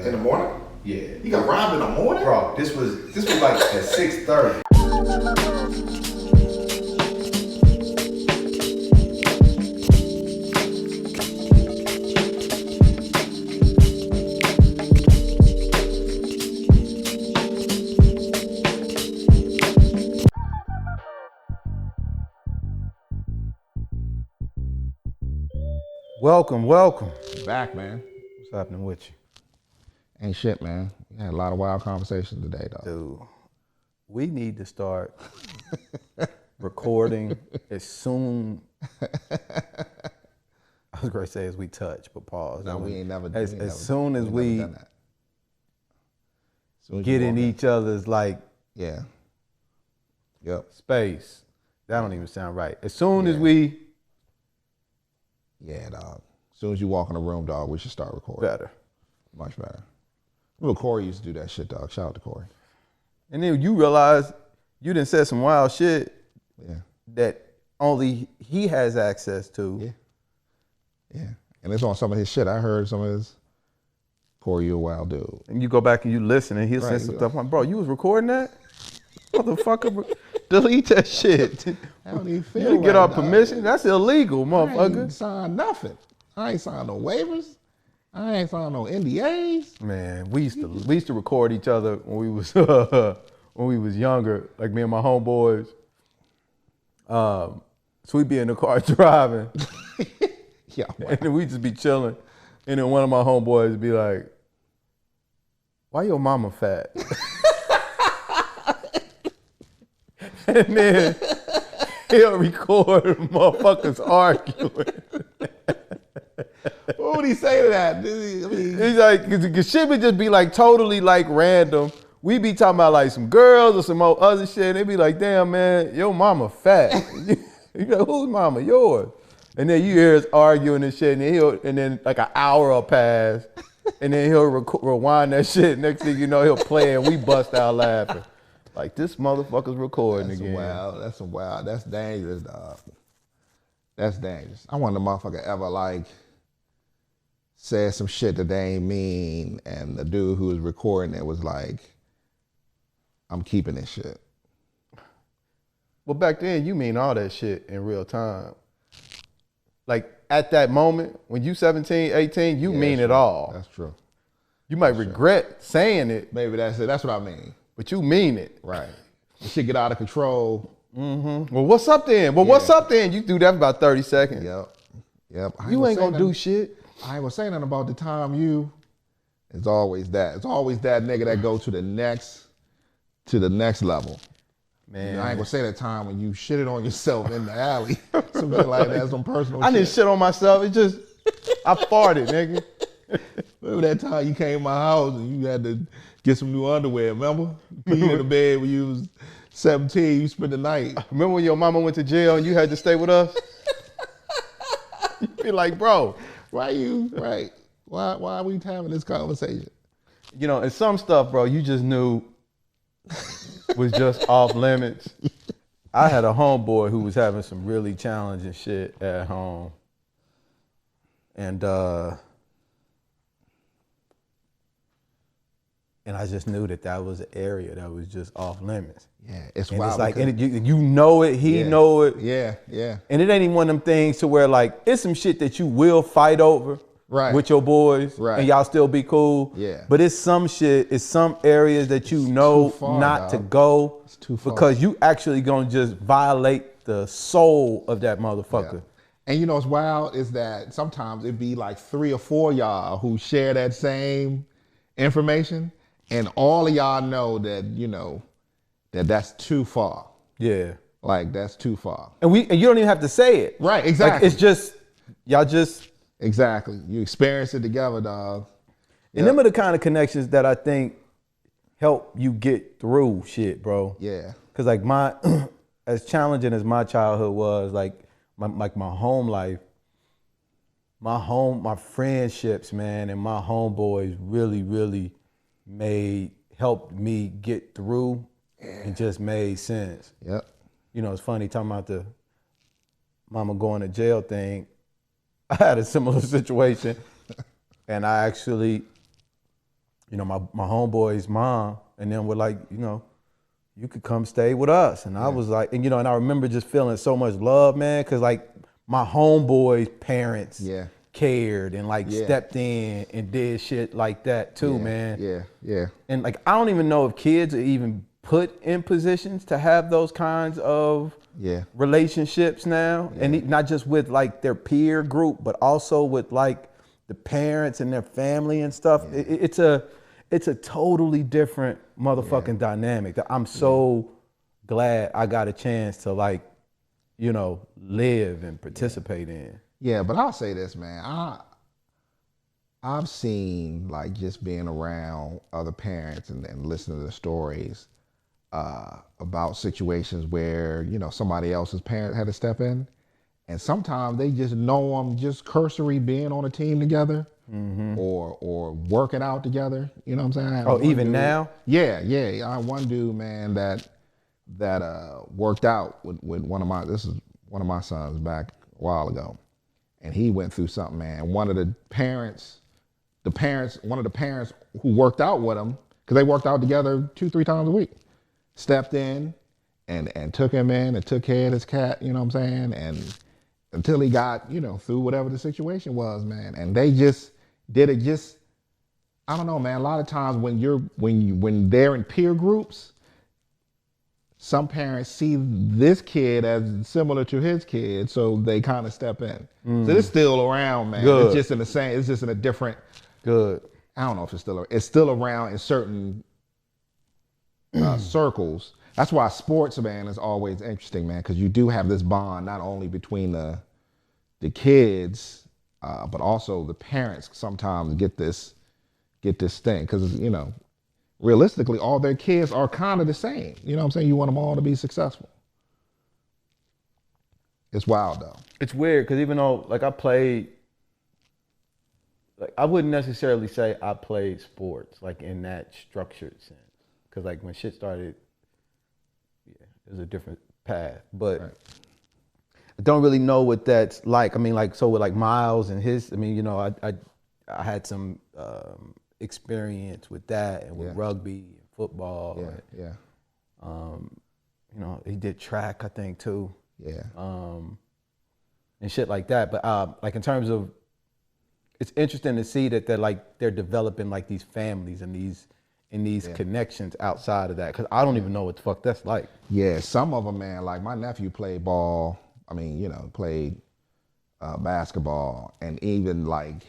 In the morning? Yeah. You got robbed in the morning? Bro, this was like at 6:30. Welcome. Back, man. What's happening with you? Ain't shit, man. We had a lot of wild conversations today, though. Dude, we need to start recording as soon. I was going to say as we touch, but pause. No, we ain't never. As soon as we get get in each other's like yeah, yep, space. That don't even sound right. As soon as we. Yeah, dog. As soon as you walk in the room, dog, we should start recording. Better. Much better. Remember Corey used to do that shit, dog. Shout out to Corey. And then you realize you done said some wild shit that only he has access to. Yeah. And it's on some of his shit. I heard some of his, Corey, you a wild dude. And you go back and you listen and he'll say some stuff. I'm like, bro, you was recording that? Motherfucker, delete that shit. I don't even feel You didn't get our permission? That's illegal, motherfucker. I ain't signed nothing. I ain't signed no waivers. I ain't signed no NDAs. Man, we used to record each other when we was younger, like me and my homeboys. So we'd be in the car driving. Yeah, wow. And then we'd just be chilling. And then one of my homeboys would be like, why your mama fat? And then he'll record motherfuckers arguing. What would he say to that? He's like, cause shit would just be like totally like random. We be talking about like some girls or some other shit. And they be like, damn man, your mama fat. You go, whose mama? Yours. And then you hear us arguing and shit. And then like an hour will pass. And then he'll rewind that shit. Next thing you know, he'll play and we bust out laughing. Like, this motherfucker's recording again. That's wild. That's dangerous, dog. That's dangerous. I wonder the motherfucker ever, like, said some shit that they ain't mean, and the dude who was recording it was like, I'm keeping this shit. Well, back then, you mean all that shit in real time. Like, at that moment, when you 17, 18, you mean it all. That's true. You might regret saying it. Maybe that's it. That's what I mean. But you mean it. Right. The shit get out of control. Mm-hmm. Well, what's up then? What's up then? You do that for about 30 seconds. Yep. You ain't gonna do shit. I ain't gonna say nothing about the time you. It's always that. It's always that nigga that go to the next level. Man. You know, I ain't gonna say that time when you shitted on yourself in the alley. Something like that, some personal shit. I didn't shit on myself. It just, I farted, nigga. Remember that time you came to my house and you had to get some new underwear, remember? Put you in the bed when you was 17, you spent the night. Remember when your mama went to jail and you had to stay with us? You'd be like, bro. Why are we having this conversation? You know, and some stuff, bro, you just knew was just off limits. I had a homeboy who was having some really challenging shit at home. And I just knew that was an area that was just off limits. Yeah, it's and wild. It's like, and you know it, he know it. Yeah. And it ain't even one of them things to where like, it's some shit that you will fight over with your boys and y'all still be cool. Yeah. But it's some shit, it's some areas that you know not to go. It's too far. Because you actually gonna just violate the soul of that motherfucker. Yeah. And you know what's wild is that sometimes it be like 3 or 4 y'all who share that same information. And all of y'all know that, you know, that's too far. Yeah. Like, that's too far. And you don't even have to say it. Right, exactly. Like, it's just, y'all just. Exactly. You experience it together, dog. And them are the kind of connections that I think help you get through shit, bro. Yeah. Cause like as challenging as my childhood was, like my home life, my friendships, man, and my homeboys really, really helped me get through and just made sense. Yep. You know, it's funny talking about the mama going to jail thing. I had a similar situation and I actually you know, my homeboy's mom, and then we're like, you know, you could come stay with us. And I was like, and you know, and I remember just feeling so much love, man, because like my homeboy's parents cared and like stepped in and did shit like that too, man. Yeah. And like, I don't even know if kids are even put in positions to have those kinds of relationships now. And not just with like their peer group, but also with like the parents and their family and stuff. It's a totally different motherfucking dynamic that I'm so glad I got a chance to like, you know, live and participate in. Yeah, but I'll say this, man. I've seen like just being around other parents and listening to the stories about situations where, you know, somebody else's parent had to step in, and sometimes they just know them just cursory being on a team together. Or working out together, you know what I'm saying? Oh, even now? Yeah. I had one dude, man, that worked out with one of my sons back a while ago, and he went through something, man. One of the parents who worked out with him, because they worked out together 2-3 times a week, stepped in and took him in and took care of his cat, you know what I'm saying? And until he got, you know, through whatever the situation was, man. And they just did it just, I don't know, man. A lot of times when they're in peer groups, some parents see this kid as similar to his kid, so they kind of step in. So it's still around, man. Good. It's just in a different. Good. I don't know if it's still around in certain circles. That's why sports, man, is always interesting, man, because you do have this bond not only between the kids, but also the parents sometimes get this thing, because, you know, realistically, all their kids are kind of the same. You know what I'm saying? You want them all to be successful. It's wild, though. It's weird, because even though, like, I played, like, I wouldn't necessarily say I played sports, like, in that structured sense. Because, like, when shit started, it was a different path. But I don't really know what that's like. I mean, like, so with, like, Miles and his, I mean, you know, I had some experience with that and with rugby and football. You know, he did track, I think, too. And shit like that. But like, in terms of, it's interesting to see that they're developing like these families and these connections outside of that, because I don't even know what the fuck that's like. Yeah, some of them, man. Like, my nephew played ball. I mean, you know, played basketball, and even like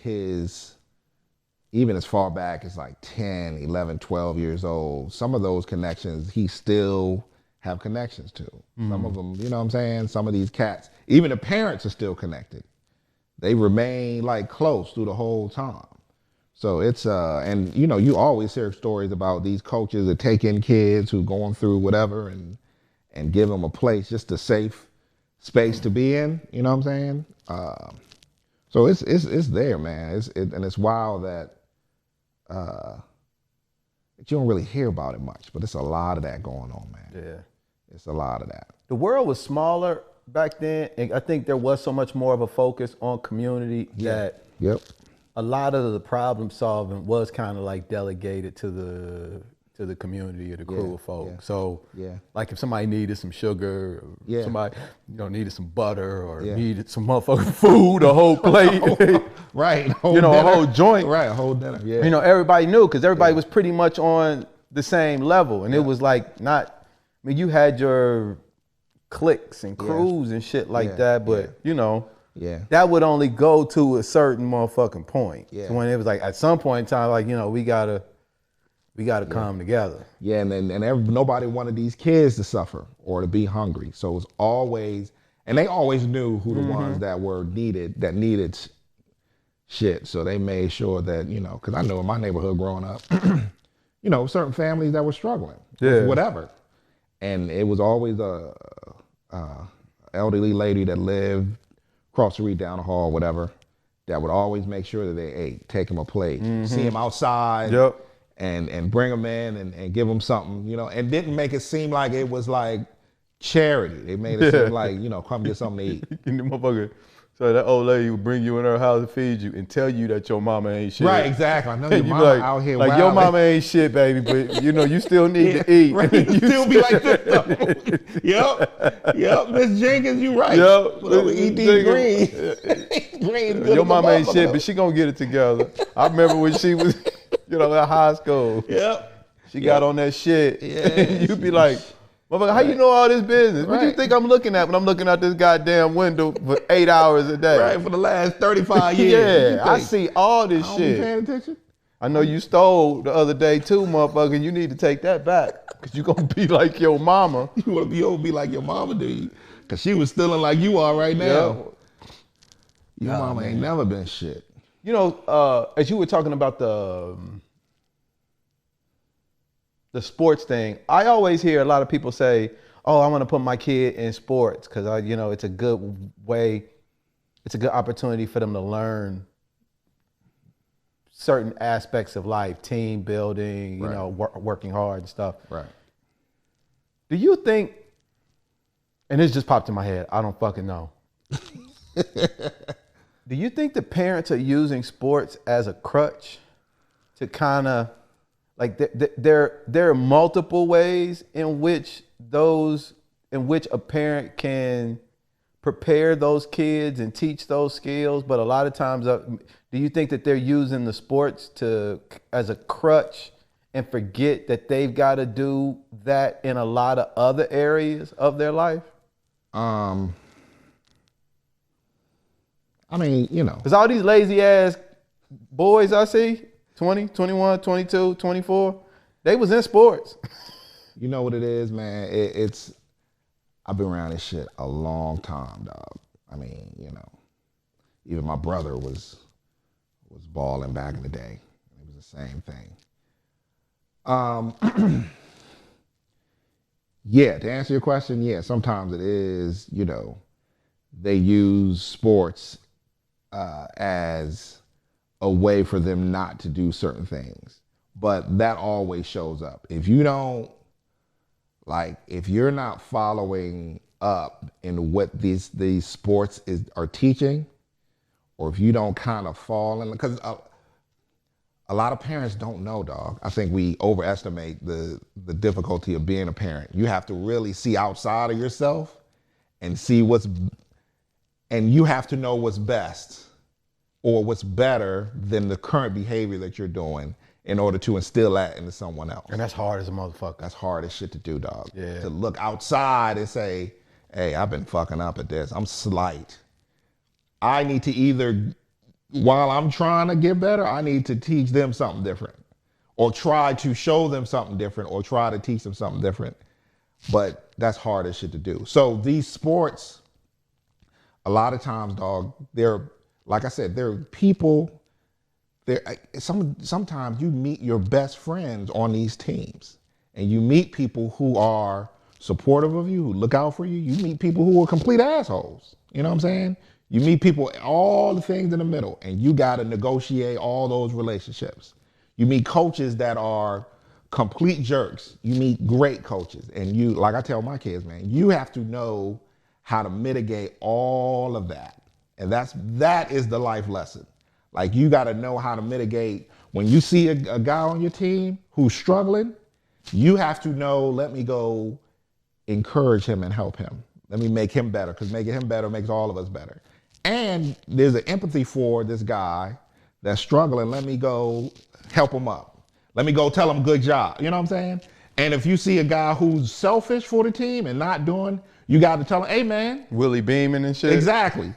even as far back as like 10, 11, 12 years old, some of those connections he still have connections to. Some of them, you know what I'm saying? Some of these cats, even the parents are still connected. They remain like close through the whole time. So it's, and you know, you always hear stories about these coaches that take in kids who going through whatever and give them a place, just a safe space to be in, you know what I'm saying? So it's there, man. And it's wild that you don't really hear about it much, but it's a lot of that going on, man. Yeah. It's a lot of that. The world was smaller back then, and I think there was so much more of a focus on community that a lot of the problem solving was kind of like delegated to the community or the crew of folks. So like, if somebody needed some sugar, or somebody, you know, needed some butter, or needed some motherfucking food, a whole plate, right? You know, dinner. A whole joint, right? A whole dinner. Yeah. You know, everybody knew, because everybody was pretty much on the same level, and it was like not. I mean, you had your cliques and crews and shit like that, but you know. That would only go to a certain motherfucking point. So when it was like, at some point in time, like, you know, we gotta come together. Yeah, and nobody wanted these kids to suffer or to be hungry. So it was always, and they always knew who the ones that needed shit. So they made sure that, you know, because I know in my neighborhood growing up, you know, certain families that were struggling with whatever. And it was always a elderly lady that lived across the street, down the hall, whatever, that would always make sure that they ate, take them a plate, see them outside, and bring them in and give them something, you know, and didn't make it seem like it was like charity. They made it seem like, you know, come get something to eat. And the motherfucker So that old lady would bring you in her house to feed you and tell you that your mama ain't shit. Right, exactly. I know your You be mama like, out here like your wilding. mama ain't shit, baby, but you know you still need to eat. Right, you still be like this though. Yep, Miss Jenkins, you right. Yep. But over eat these greens. Greens good Your as a mama ain't shit, motherfucker. but she gonna get it together. I remember when she was, in high school. Yep. She got on that shit. Yeah. You be like, motherfucker, how you know all this business? What you Right. think I'm looking at when I'm looking out this goddamn window for 8 hours a day? Right, for the last 35 years. Yeah, I see all this I don't be shit. paying attention. I know you stole the other day too, motherfucker. You need to take that back. Cause you gonna be like your mama. You want to be like your mama, do you? Because she was stealing like you are right now. Your mama ain't never been shit. You know, as you were talking about the sports thing, I always hear a lot of people say, "Oh, I want to put my kid in sports because it's a good way, it's a good opportunity for them to learn certain aspects of life, team building, working hard and stuff." Right. Do you think? And this just popped in my head. I don't fucking know. Do you think the parents are using sports as a crutch to kind of like there are multiple ways in which a parent can prepare those kids and teach those skills, but a lot of times, do you think that they're using the sports as a crutch and forget that they've got to do that in a lot of other areas of their life? I mean, Because all these lazy ass boys I see, 20, 21, 22, 24, they was in sports. You know what it is, man? I've been around this shit a long time, dog. I mean, even my brother was balling back in the day. It was the same thing. Yeah, to answer your question, yeah, sometimes it is, they use sports as a way for them not to do certain things. But that always shows up. If you're not following up in what these sports are teaching, or if you don't kind of fall in, because a lot of parents don't know, dog. I think we overestimate the difficulty of being a parent. You have to really see outside of yourself and see and you have to know what's best or what's better than the current behavior that you're doing in order to instill that into someone else. And that's hard as a motherfucker. That's hard as shit to do, dog. Yeah. To look outside and say, hey, I've been fucking up at this. I'm slight. I need to either, while I'm trying to get better, I need to teach them something different or try to show them something different or try to teach them something different. But that's hard as shit to do. So these sports, a lot of times, dog, like I said, there are people, sometimes you meet your best friends on these teams and you meet people who are supportive of you, who look out for you. You meet people who are complete assholes. You know what I'm saying? You meet people, all the things in the middle, and you got to negotiate all those relationships. You meet coaches that are complete jerks. You meet great coaches. And you, like I tell my kids, man, you have to know how to mitigate all of that. And that is the life lesson. Like, you got to know how to mitigate. When you see a guy on your team who's struggling, you have to know, let me go encourage him and help him. Let me make him better, because making him better makes all of us better. And there's an empathy for this guy that's struggling. Let me go help him up. Let me go tell him good job. You know what I'm saying? And if you see a guy who's selfish for the team and not doing, you got to tell him, hey, man. Willie beaming and shit. Exactly.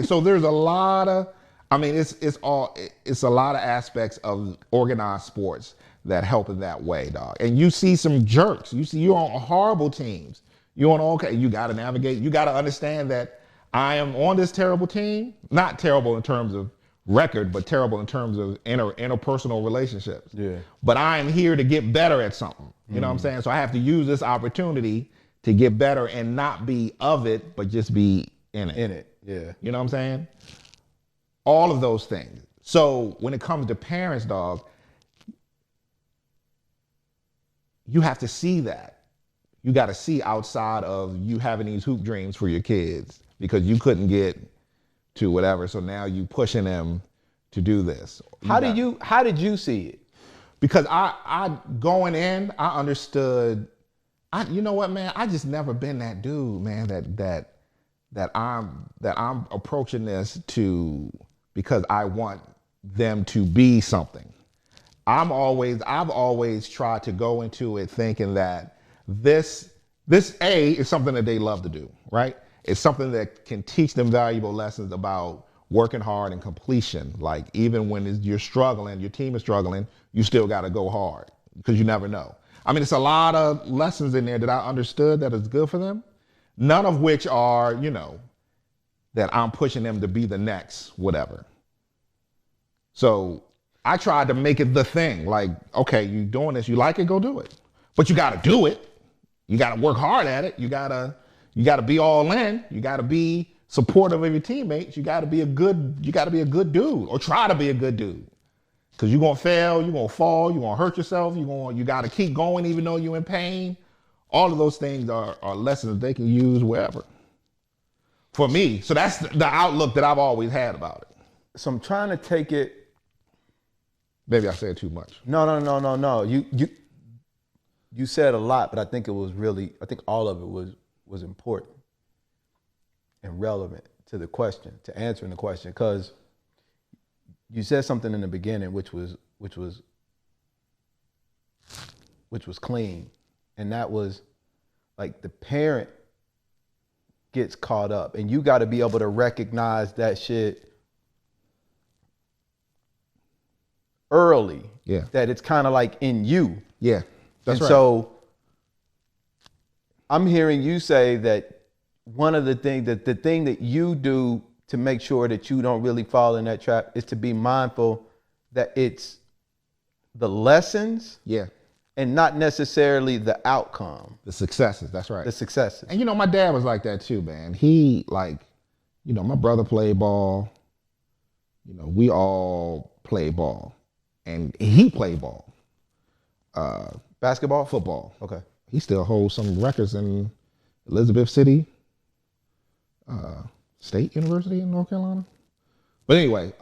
So there's a lot of, it's a lot of aspects of organized sports that help in that way, dog. And you see some jerks. You're on horrible teams. You're on okay. You got to navigate. You got to understand that I am on this terrible team. Not terrible in terms of record, but terrible in terms of interpersonal relationships. Yeah. But I am here to get better at something. You know what I'm saying? So I have to use this opportunity to get better and not be of it, but just be in it. In it, yeah. You know what I'm saying? All of those things. So when it comes to parents, dog, you have to see that. You got to see outside of you having these hoop dreams for your kids, because you couldn't get to whatever. So now you pushing them to do this. How did you see it? Because I going in, I understood. You know what, man? I just never been that dude, man. That I'm approaching this because I want them to be something. I've always tried to go into it thinking that this is something that they love to do, right? It's something that can teach them valuable lessons about working hard and completion. Like even when you're struggling, your team is struggling, you still got to go hard because you never know. I mean, it's a lot of lessons in there that I understood that is good for them. None of which are, that I'm pushing them to be the next whatever. So I tried to make it the thing. Like, okay, you doing this, you like it, go do it. But you got to do it. You got to work hard at it. You got to be all in. You got to be supportive of your teammates. You got to be a good dude, or try to be a good dude. Because you're going to fail, you're going to fall, you're going to hurt yourself, you got to keep going even though you're in pain. All of those things are lessons they can use wherever. For me, so that's the outlook that I've always had about it. So I'm trying to take it. Maybe I said too much. No. You said a lot, but I think all of it was important and relevant to the question, to answering the question, because you said something in the beginning which was clean, and that was like the parent gets caught up, and you got to be able to recognize that shit early. Yeah. That it's kind of like in you. Yeah. That's right. So I'm hearing you say that one of the thing that you do to make sure that you don't really fall in that trap is to be mindful that it's the lessons. Yeah. And not necessarily the outcome. The successes, that's right. The successes. And my dad was like that too, man. He my brother played ball. We all played ball. And he played ball. Basketball? Football. Okay. He still holds some records in Elizabeth City State University in North Carolina. But anyway,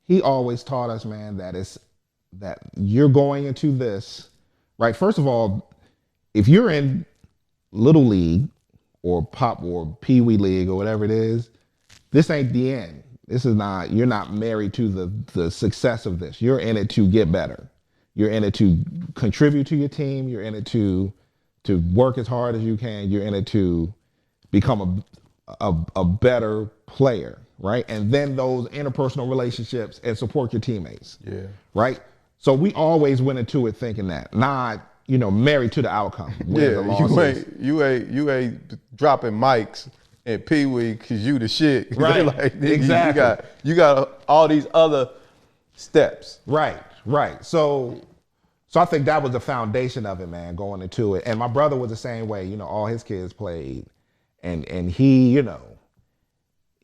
he always taught us, man, that you're going into this, right? First of all, if you're in Little League or Pop or Pee Wee League or whatever it is, this ain't the end. You're not married to the success of this. You're in it to get better. You're in it to contribute to your team. You're in it to work as hard as you can. You're in it to become a better player, right? And then those interpersonal relationships and support your teammates. Yeah. Right? So we always went into it thinking that, not, married to the outcome. Yeah, you ain't dropping mics and Pee Wee because you the shit. Right, like, exactly. You got all these other steps. Right. So I think that was the foundation of it, man, going into it. And my brother was the same way. all his kids played, and he, and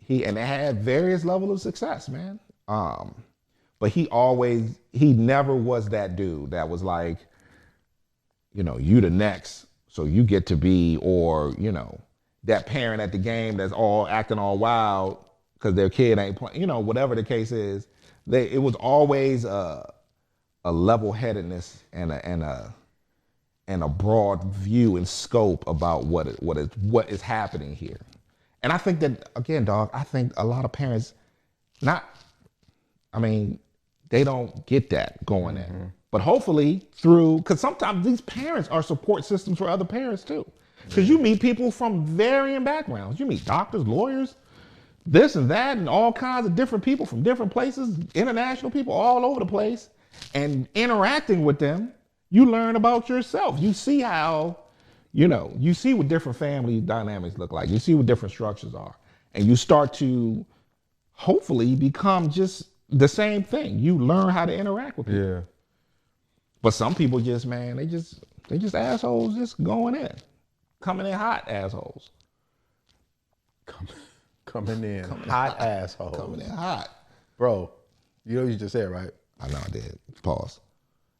they had various levels of success, man. But he never was that dude that was like, you the next, so you get to be, or, that parent at the game that's all acting all wild because their kid ain't playing, whatever the case is. It was always a level-headedness and a broad view and scope about what is happening here. And I think that, again, dog, I think a lot of parents they don't get that going in. But hopefully because sometimes these parents are support systems for other parents too. Because you meet people from varying backgrounds. You meet doctors, lawyers, this and that, and all kinds of different people from different places, international people all over the place. And interacting with them, you learn about yourself. You see how, you see what different family dynamics look like. You see what different structures are. And you start to hopefully become just the same thing. You learn how to interact with people. Yeah. But some people just, man, they just assholes just going in. Coming in hot assholes. Coming in hot assholes. Coming in hot. Bro, you just said, right? I know I did. Pause.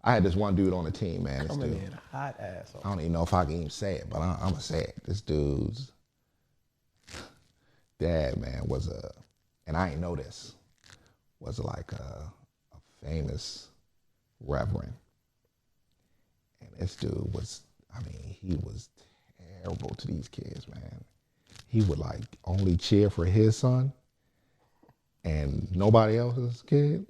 I had this one dude on the team, man. Coming in hot asshole. I don't even know if I can even say it, but I'm going to say it. This dad, man, was and I ain't know this, was like a famous reverend. And this dude was, he was terrible to these kids, man. He would like only cheer for his son and nobody else's kid.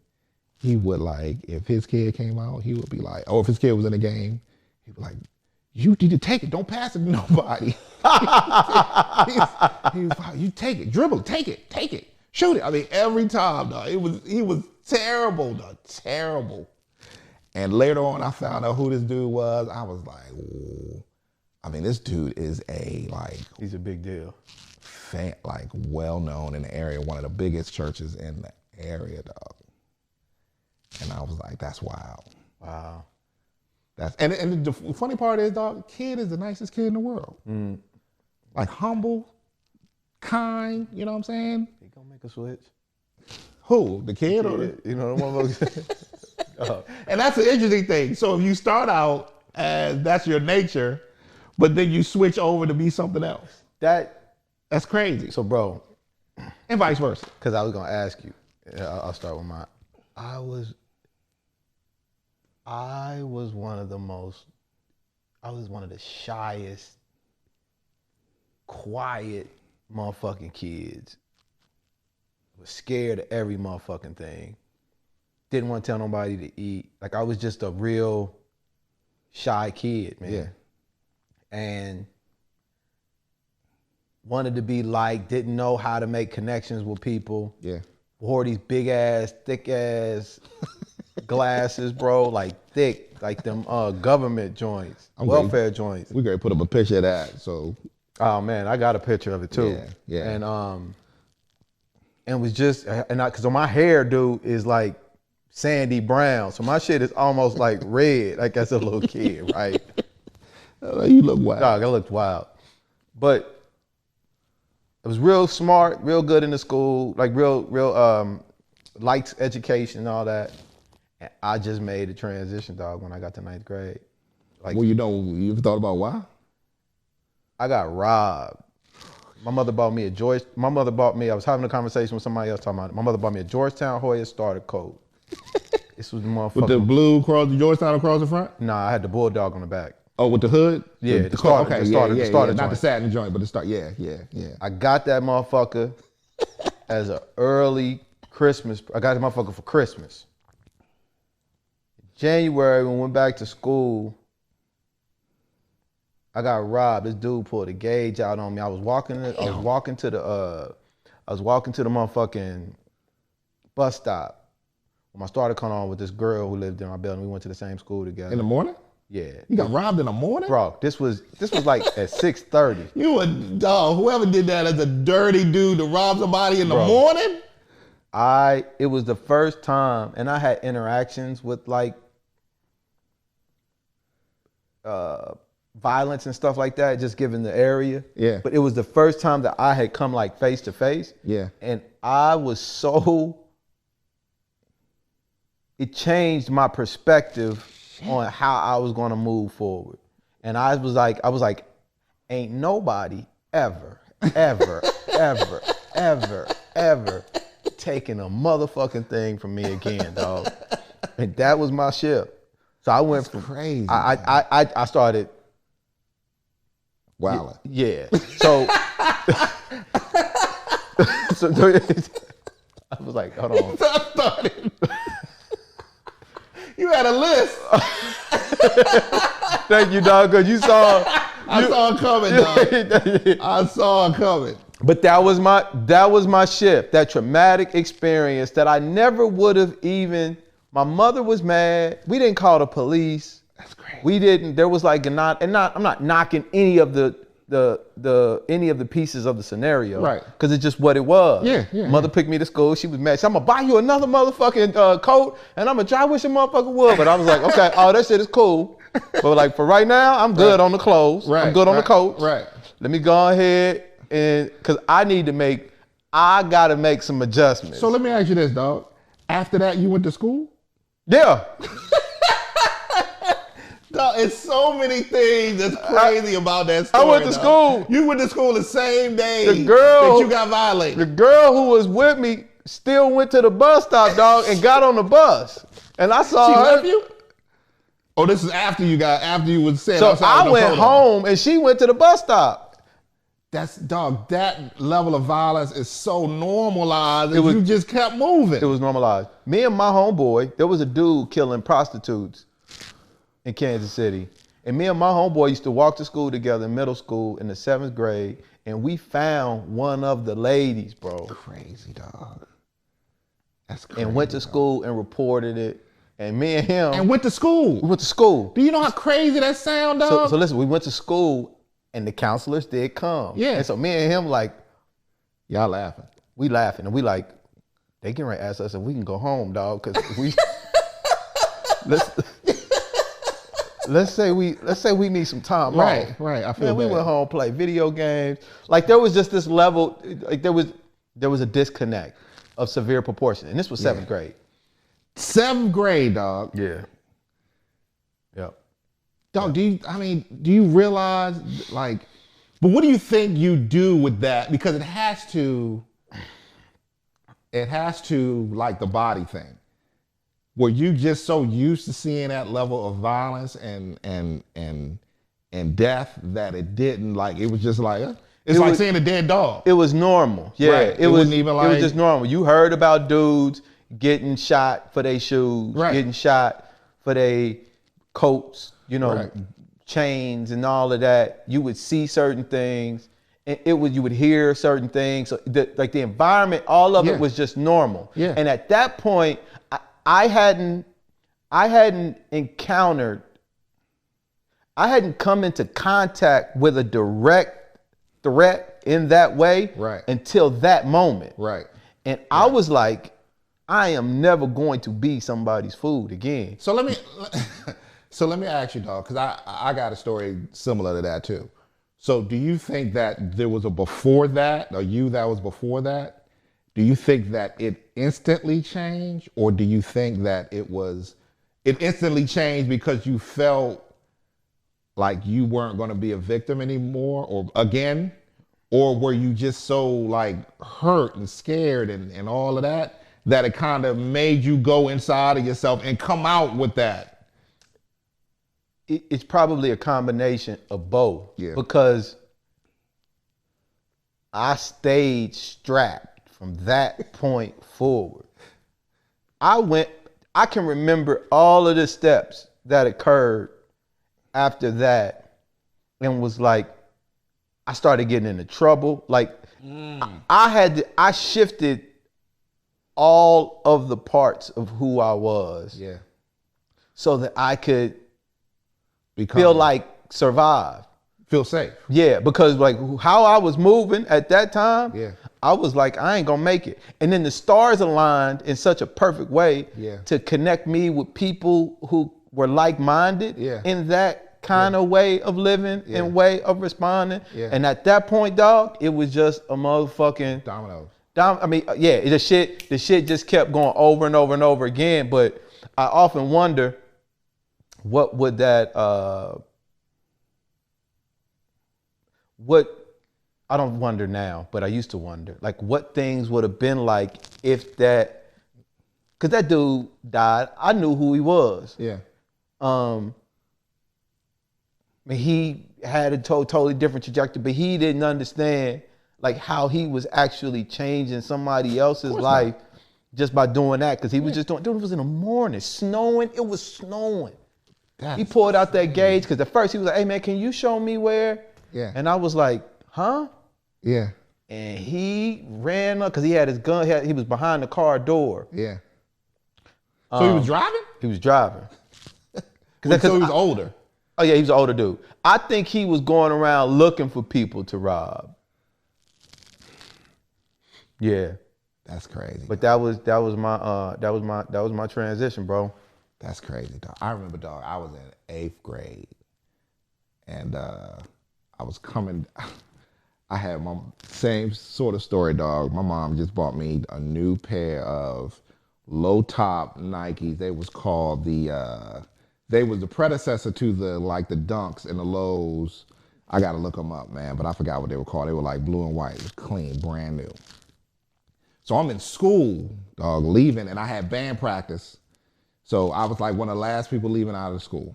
He would like, if his kid came out, he would be like, if his kid was in a game, he'd be like, you need to take it, don't pass it to nobody. he was like, you take it, dribble it, take it, shoot it. Every time, dog, he was terrible, dog, terrible. And later on, I found out who this dude was. I was like, ooh. This dude is he's a big deal. Well known in the area, one of the biggest churches in the area, dog. And I was like, that's wild. Wow. And the funny part is, dog, kid is the nicest kid in the world. Like humble, kind, you know what I'm saying? He gonna make a switch. Who? The kid or the... You know, the one. And that's an interesting thing. So if you start out as that's your nature, but then you switch over to be something else. That's crazy. So, bro. And vice versa. Because I was going to ask you. I'll start with mine. I was one of the shyest, quiet motherfucking kids. Was scared of every motherfucking thing. Didn't want to tell nobody to eat. Like, I was just a real shy kid, man. Yeah. And wanted to be like, didn't know how to make connections with people. Yeah. Wore these big ass, thick ass glasses, bro, like thick, like them government joints, welfare joints. We gotta put up a picture of that. So. Oh man, I got a picture of it too. Yeah. And it was just, cause my hair, dude, is like sandy brown, so my shit is almost like red, like as a little kid, right? You look wild. Dog, I looked wild. But I was real smart, real good in the school, like real liked education and all that. And I just made a transition, dog, when I got to 9th grade. Like, well, you ever thought about why? I got robbed. My mother bought me I was having a conversation with somebody else talking about it. My mother bought me a Georgetown Hoya starter coat. This was the motherfucker. With the blue across the Georgetown across the front? Nah, I had the Bulldog on the back. Oh, with the hood? Yeah, the starter joint. Not the satin joint, but the start. Yeah. I got that motherfucker as an early Christmas. I got that motherfucker for Christmas. January, when we went back to school, I got robbed. This dude pulled a gauge out on me. I was walking to the motherfucking bus stop. When I started coming on with this girl who lived in our building, we went to the same school together. In the morning? Yeah. You got robbed in the morning? Bro, this was like at 6:30. You a dog. Whoever did that as a dirty dude to rob somebody in the morning? It was the first time, and I had interactions with like violence and stuff like that, just given the area. Yeah. But it was the first time that I had come like face to face. Yeah. And it changed my perspective on how I was going to move forward. And I was like, ain't nobody ever taking a motherfucking thing from me again, dog. And that was my ship. So I went from crazy. I started wilding. Yeah. So I was like, hold on. So I started. You had a list. Thank you, dog, because you saw. I saw it coming, dog. I saw it coming. But that was my shift, that traumatic experience that I never would have even. My mother was mad. We didn't call the police. That's crazy. We didn't. There was like I'm not knocking any of the pieces of the scenario, right? Because it's just what it was. Yeah. Mother picked me to school. She was mad. She said, I'm gonna buy you another motherfucking coat, and I'm gonna try. I wish a motherfucker would, but I was like, okay, that shit is cool. But like for right now, I'm good on the clothes. Right. I'm good on the coats. Right. Let me go ahead and because I gotta make some adjustments. So let me ask you this, dog. After that, you went to school? Yeah. Dog, No, it's so many things that's crazy about that story. I went to school. You went to school the same day The girl that you got violated. The girl who was with me still went to the bus stop, dog, and got on the bus. And I saw She her. left you? Oh, this is after you was said. So outside I went home and she went to the bus stop. That's dog. That level of violence is so normalized. You just kept moving. It was normalized. Me and my homeboy, there was a dude killing prostitutes in Kansas City. And me and my homeboy used to walk to school together in middle school in the 7th grade. And we found one of the ladies, bro. Crazy, dog. That's crazy. And went to school and reported it. And me and him. And went to school. We went to school. Do you know how crazy that sound, dog? So listen, we went to school and the counselors did come. Yeah. And so me and him, like, y'all laughing. We laughing and we like, they getting ready to ask us if we can go home, dog, because we let's say we need some time off. Right. I feel bad. We went home, play video games. Like there was just this level, like there was a disconnect of severe proportion. And this was 7th grade. 7th grade, dog. Yeah. Yep. Dog, do you realize, like, but what do you think you do with that? Because it has to, like the body thing. Were you just so used to seeing that level of violence and death that it didn't, like, it was just like, it's like seeing a dead dog. It was normal. Yeah. Right. It wasn't even like, it was just normal. You heard about dudes getting shot for their shoes, getting shot for their coats, chains and all of that. You would see certain things, and you would hear certain things. So like the environment, all of it was just normal. Yeah. And at that point, I hadn't come into contact with a direct threat in that way until that moment. Right. And I was like, I am never going to be somebody's food again. So let me ask you, dog, because I got a story similar to that too. So do you think that there was a before that, or you that was before that? Do you think that it instantly changed, or do you think that it instantly changed because you felt like you weren't going to be a victim anymore, or again, or were you just so like hurt and scared and all of that it kind of made you go inside of yourself and come out with that? It's probably a combination of both. Yeah. Because I stayed strapped from that point forward. I can remember all of the steps that occurred after that, and was like, I started getting into trouble. Like I shifted all of the parts of who I was. Yeah. So that I could feel like survive. Feel safe. Yeah, because like how I was moving at that time, Yeah. I was like, I ain't gonna make it. And then the stars aligned in such a perfect way to connect me with people who were like-minded in that kind of way of living and way of responding. Yeah. And at that point, dog, it was just a motherfucking dominoes. The shit just kept going over and over and over again. But I often wonder, what would that I don't wonder now, but I used to wonder, like what things would have been like if that, because that dude died. I knew who he was. Yeah. He had a totally different trajectory, but he didn't understand like how he was actually changing somebody else's life just by doing that, because he was just doing, dude, it was in the morning, snowing, it was snowing. He pulled out that gauge, because at first he was like, hey man, can you show me where? Yeah. And I was like, huh? Yeah. And he ran up, because he had his gun, he was behind the car door. Yeah. So he was driving? He was driving. So he was older? Oh yeah, he was an older dude. I think he was going around looking for people to rob. Yeah. That's crazy. But that was my transition, bro. That's crazy, dog. I remember, dog, I was in 8th grade, and I was coming. I had my same sort of story, dog. My mom just bought me a new pair of low top Nikes. They was called the They was the predecessor to the Dunks and the Lows. I gotta look them up, man, but I forgot what they were called. They were like blue and white. It was clean, brand new. So I'm in school, dog, leaving, and I had band practice. So I was like one of the last people leaving out of the school.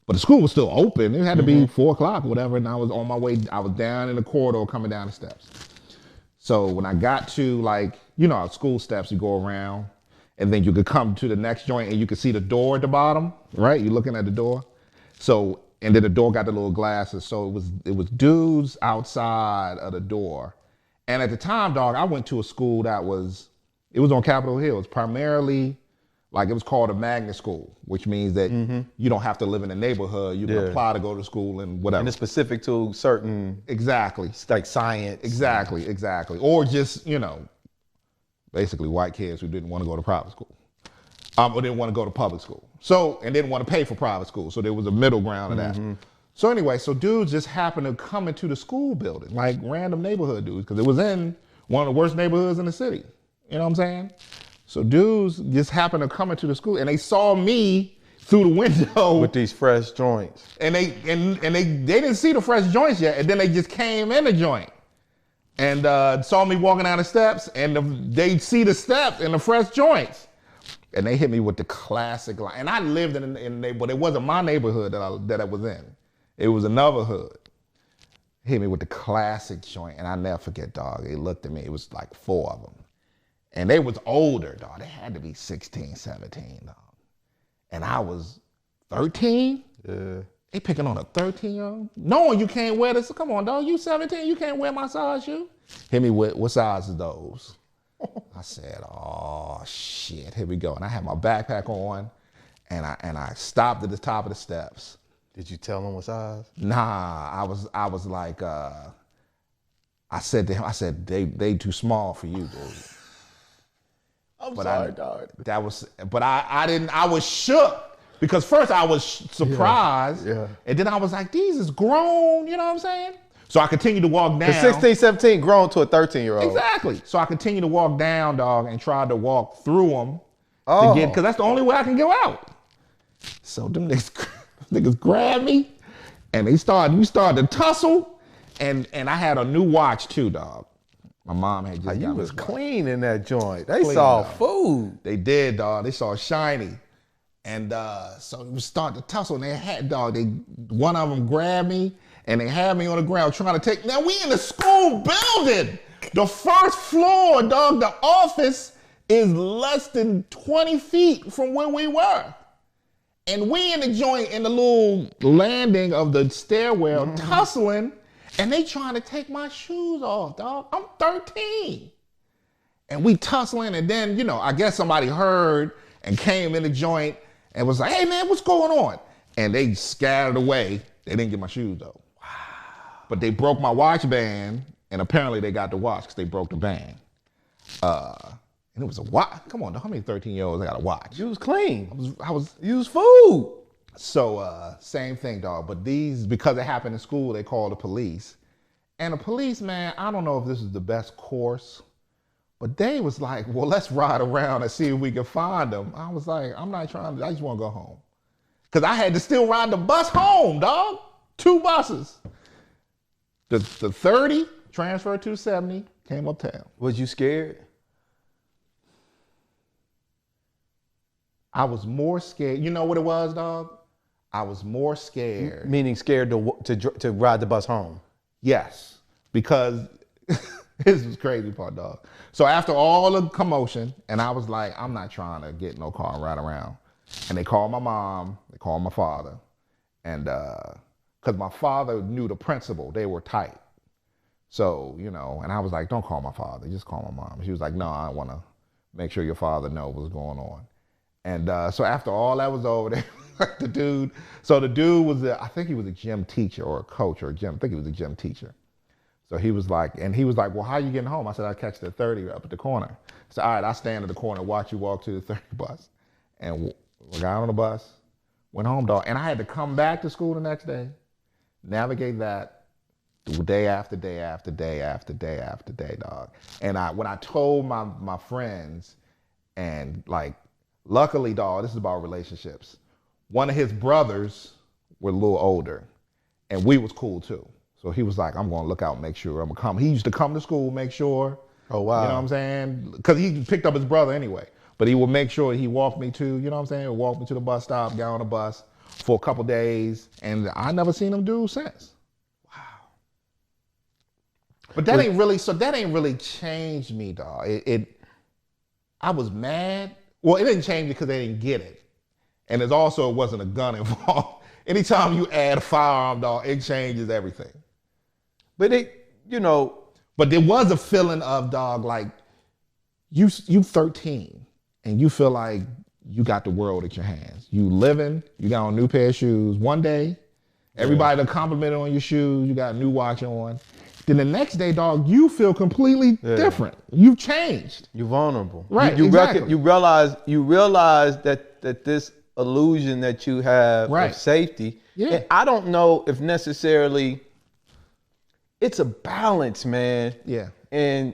But the school was still open. It had to be 4 o'clock or whatever, and I was on my way. I was down in the corridor coming down the steps. So when I got to school steps, you go around, and then you could come to the next joint, and you could see the door at the bottom, right? You're looking at the door. So, and then the door got the little glasses. So it was dudes outside of the door. And at the time, dog, I went to a school it was on Capitol Hill. It's primarily, it was called a magnet school, which means that you don't have to live in the neighborhood. You can apply to go to school and whatever. And it's specific to certain... Exactly. Like science. Exactly. Or just, basically white kids who didn't want to go to private school. Or didn't want to go to public school. So, and didn't want to pay for private school. So there was a middle ground of that. So anyway, dudes just happened to come into the school building, like random neighborhood dudes, because it was in one of the worst neighborhoods in the city. You know what I'm saying? So dudes just happened to come into the school, and they saw me through the window with these fresh joints. And they didn't see the fresh joints yet, and then they just came in the joint and saw me walking down the steps, and they see the steps and the fresh joints, and they hit me with the classic line. And I lived but it wasn't my neighborhood that I was in. It was another hood. Hit me with the classic joint, and I never forget, dog. They looked at me. It was like 4 of them. And they was older, dog. They had to be 16, 17, dog. And I was 13? Yeah. They picking on a 13-year-old? Knowing you can't wear this. Come on, dog. You 17, you can't wear my size shoe? Hit me with, what size is those? I said, oh, shit. Here we go. And I had my backpack on, and I stopped at the top of the steps. Did you tell them what size? Nah, I was like, I said to him, they too small for you, dude. I'm sorry, dog. I was shook because first I was surprised. Yeah. And then I was like, these is grown, you know what I'm saying? So I continued to walk down. 16, 17 grown to a 13-year-old. Exactly. So I continued to walk down, dog, and tried to walk through them because that's the only way I can go out. So them niggas grabbed me and we started to tussle, and I had a new watch too, dog. My mom had just You was watch. clean in that joint. They saw food. They did, dog. They saw shiny. And so we started to tussle, and they had, dog, one of them grabbed me, and they had me on the ground trying to take, now we in the school building. The first floor, dog, the office is less than 20 feet from where we were. And we in the joint in the little landing of the stairwell tussling, and they trying to take my shoes off, dog. I'm 13. And we tussling, and then, I guess somebody heard and came in the joint and was like, hey man, what's going on? And they scattered away. They didn't get my shoes though. Wow. But they broke my watch band, and apparently they got the watch because they broke the band. And it was a watch. Come on, how many 13-year-olds got a watch? You was clean. You was food. So same thing, dog. But because it happened in school, they called the police. And the police, man, I don't know if this is the best course, but they was like, well, let's ride around and see if we can find them. I was like, I'm not trying to, I just want to go home. Because I had to still ride the bus home, dog. 2 buses. The 30 transferred to the 70, came uptown. Was you scared? I was more scared. You know what it was, dog? I was more scared. Meaning scared to ride the bus home? Yes, because this is crazy part, dog. So after all the commotion, and I was like, I'm not trying to get no car and ride around. And they called my mom, they called my father. And because my father knew the principal, they were tight. So, and I was like, don't call my father, just call my mom. She was like, no, I want to make sure your father knows what's going on. And so after all that was over, the dude was, I think he was a gym teacher or a coach or a gym, I think he was a gym teacher. So he was like, well, how you getting home? I said, I'll catch the 30 up at the corner. I said, all right, I'll stand at the corner, watch you walk to the 30 bus. And we got on the bus, went home, dog. And I had to come back to school the next day, navigate that day after day after day after day after day, dog. And when I told my friends, and luckily, dog, this is about relationships. one of his brothers were a little older, and we was cool too. So he was like, I'm gonna look out and make sure I'm gonna come. He used to come to school, make sure. Oh, wow. You know what I'm saying? Because he picked up his brother anyway. But he would make sure he walked me to, you know what I'm saying? Walk me to the bus stop, got on the bus for a couple days, and I never seen him do since. Wow. But that ain't really changed me, dog. I was mad. Well, it didn't change me because they didn't get it. And it wasn't a gun involved. Anytime you add a firearm, dog, it changes everything. But But there was a feeling of, dog, like you 13 and you feel like you got the world at your hands. You living, you got on a new pair of shoes. One day, everybody that complimented on your shoes, you got a new watch on. Then the next day, dog, you feel completely different. You've changed. You're vulnerable. Right, Exactly. You realize that this illusion that you have of safety. Yeah. And I don't know if necessarily it's a balance, man. Yeah. And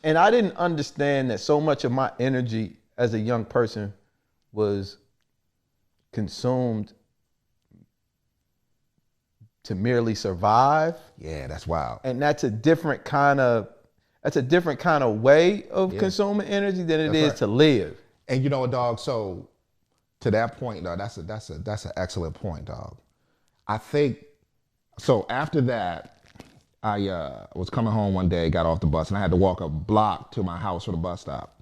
I didn't understand that so much of my energy as a young person was consumed to merely survive. Yeah, that's wild. And that's a different kind of way of consuming energy than it is to live. And you know what, dog? So to that point, dog, that's an excellent point, dog. I think so. After that, I was coming home one day, got off the bus, and I had to walk a block to my house from the bus stop.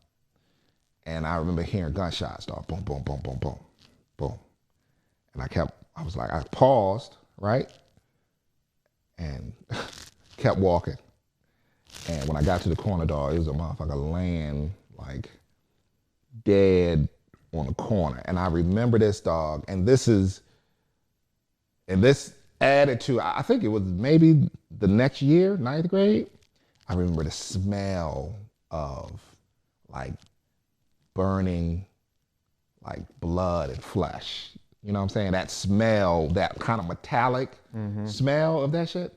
And I remember hearing gunshots, dog. Boom, boom, boom, boom, boom, boom. And I paused, right? And kept walking. And when I got to the corner, dog, it was a motherfucker laying like dead on the corner. And I remember this, dog, and this added to, I think it was maybe the next year, 9th grade, I remember the smell of like burning like blood and flesh. You know what I'm saying? That smell, that kind of metallic smell of that shit.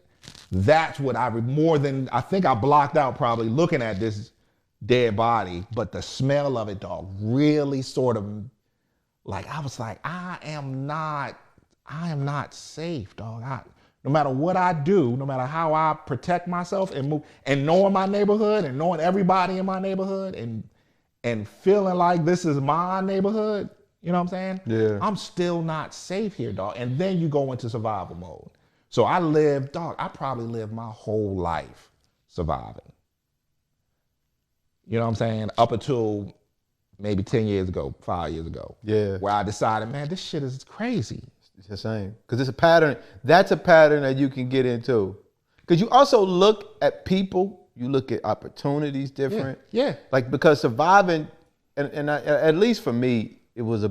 That's what I think I blocked out probably looking at this dead body, but the smell of it, dog, really sort of like, I was like, I am not safe, dog. No matter what I do, no matter how I protect myself and move, and knowing my neighborhood and knowing everybody in my neighborhood and feeling like this is my neighborhood, you know what I'm saying? Yeah. I'm still not safe here, dog. And then you go into survival mode. So I probably lived my whole life surviving. You know what I'm saying? Up until maybe 10 years ago, 5 years ago. Yeah. Where I decided, man, this shit is crazy. It's the same. Because it's a pattern. That's a pattern that you can get into. Because you also look at people, you look at opportunities different. Yeah. Like, because surviving, and at least for me, it was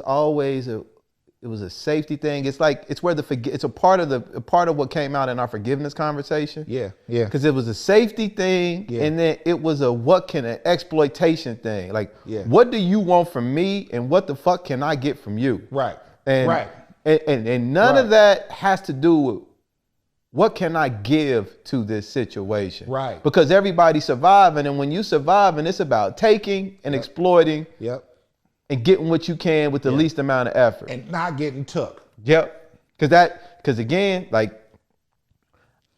always a safety thing. It's like, it's a part of what came out in our forgiveness conversation. Yeah, yeah. Because it was a safety thing, and then it was an exploitation thing. Like, what do you want from me, and what the fuck can I get from you? Right. And none of that has to do with what can I give to this situation. Right. Because everybody's surviving, and when you surviving, it's about taking and exploiting. Yep. And getting what you can with the least amount of effort. And not getting took. Yep. Because again, like,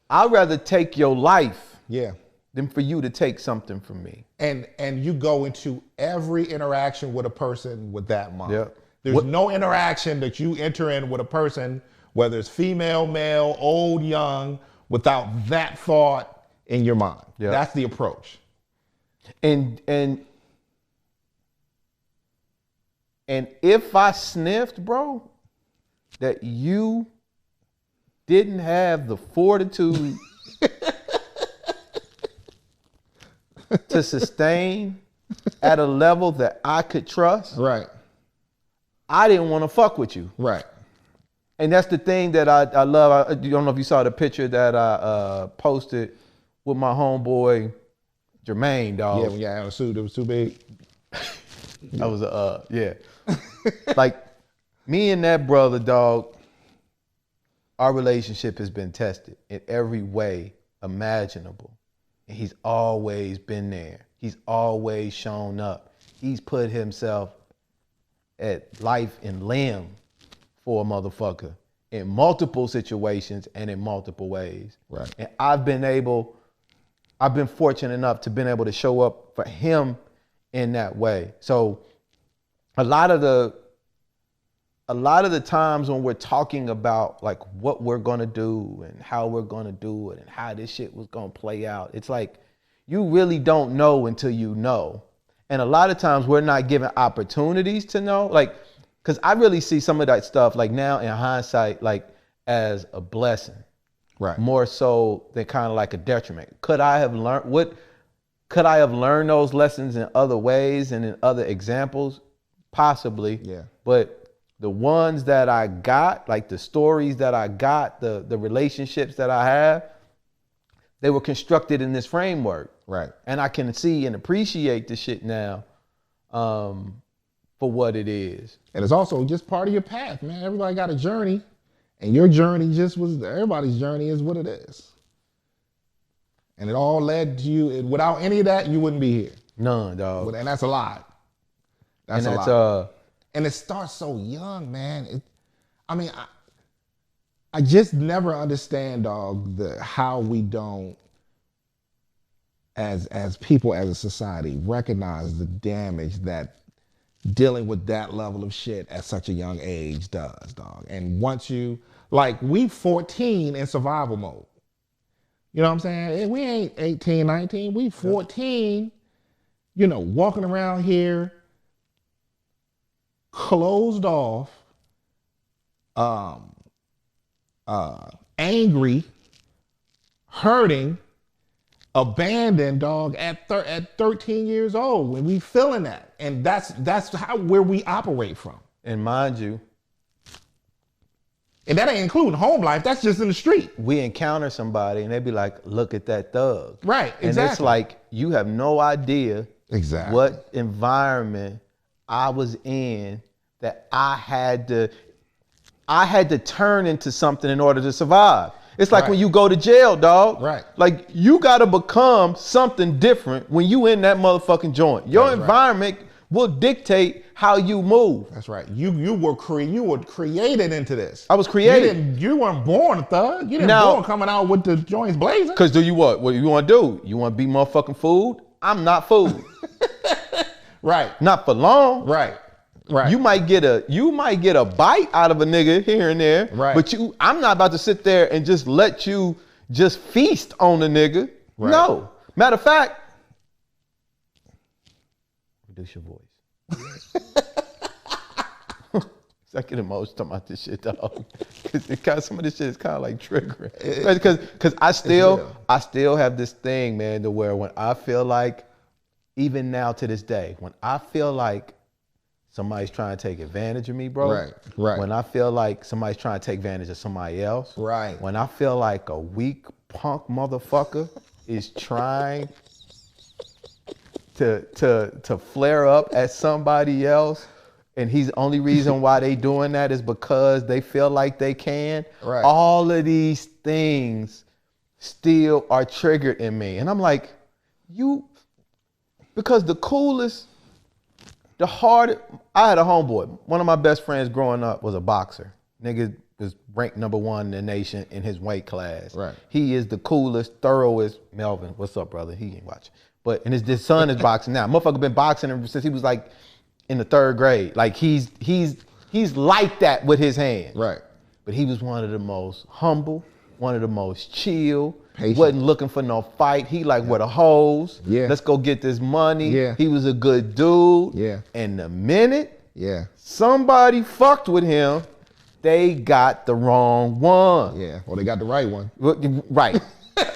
I'd rather take your life than for you to take something from me. And you go into every interaction with a person with that mind. Yep. There's no interaction that you enter in with a person, whether it's female, male, old, young, without that thought in your mind. Yep. That's the approach. And if I sniffed, bro, that you didn't have the fortitude to sustain at a level that I could trust, Right. I didn't want to fuck with you. Right. And that's the thing that I love. I don't know if you saw the picture that I posted with my homeboy, Jermaine, dog. Yeah, when you had a suit that was too big. That was like, me and that brother, dog, our relationship has been tested in every way imaginable. And he's always been there. He's always shown up. He's put himself at life and limb for a motherfucker in multiple situations and in multiple ways. Right. And I've been fortunate enough to been able to show up for him in that way. So a lot of the times when we're talking about like what we're gonna do and how we're gonna do it and how this shit was gonna play out, it's like you really don't know until you know. And a lot of times we're not given opportunities to know, like, because I really see some of that stuff like now in hindsight, like as a blessing, Right. more so than kind of like a detriment. Could I have learned those lessons in other ways and in other examples? Possibly. Yeah. But the ones that I got, like the stories that I got, the relationships that I have, they were constructed in this framework. Right. And I can see and appreciate the shit now for what it is. And it's also just part of your path, man. Everybody got a journey, and your journey everybody's journey is what it is. And it all led to you. Without any of that, you wouldn't be here. None, dog. And that's a lot. That's a lot. And it starts so young, man. I just never understand, dog, how we don't, as people, as a society, recognize the damage that dealing with that level of shit at such a young age does, dog. And once we 14 in survival mode. You know what I'm saying? We ain't 18, 19, we 14, walking around here, closed off, angry, hurting, abandoned, dog, at 13 years old when we feeling that. And that's where we operate from. And mind you, and that ain't including home life. That's just in the street. we encounter somebody and they be like, look at that thug. Right, And exactly. it's like, you have no idea Exactly. what environment I was in that I had to turn into something in order to survive. It's like Right. when you go to jail, dog. Right. Like you gotta become something different when you in that motherfucking joint. Your That's right. environment will dictate how you move. That's right. You were created into this. I was created. You weren't born a thug. You didn't Now- born coming out with the joints blazing. Cause do you what? What you wanna do? You wanna be motherfucking food? I'm not food. Right. Not for long. Right. Right. You might get a bite out of a nigga here and there, Right. but I'm not about to sit there and just let you just feast on a nigga. Right. No. Matter of fact, reduce your voice. I get emotional talking about this shit, dog. Because some of this shit is kind of like triggering. Because I still have this thing, man, to where when I feel like, even now to this day, when I feel like somebody's trying to take advantage of me, bro. Right, right. When I feel like somebody's trying to take advantage of somebody else. Right. When I feel like a weak punk motherfucker is trying to flare up at somebody else, and he's the only reason why they doing that is because they feel like they can. Right. All of these things still are triggered in me. And I'm like, because the coolest, I had a homeboy. One of my best friends growing up was a boxer. Nigga was ranked #1 in the nation in his weight class. Right. He is the coolest, thoroughest. Melvin, what's up, brother? He ain't watching. But and his son is boxing now. Motherfucker been boxing since he was like in the 3rd grade. Like he's like that with his hands. Right. But he was one of the most humble, one of the most chill. Patient. Wasn't looking for no fight. He like where the hoes. Yeah. Let's go get this money. Yeah. He was a good dude. Yeah. And the minute Yeah. somebody fucked with him, they got the wrong one. Yeah. Well, they got the right one. Right.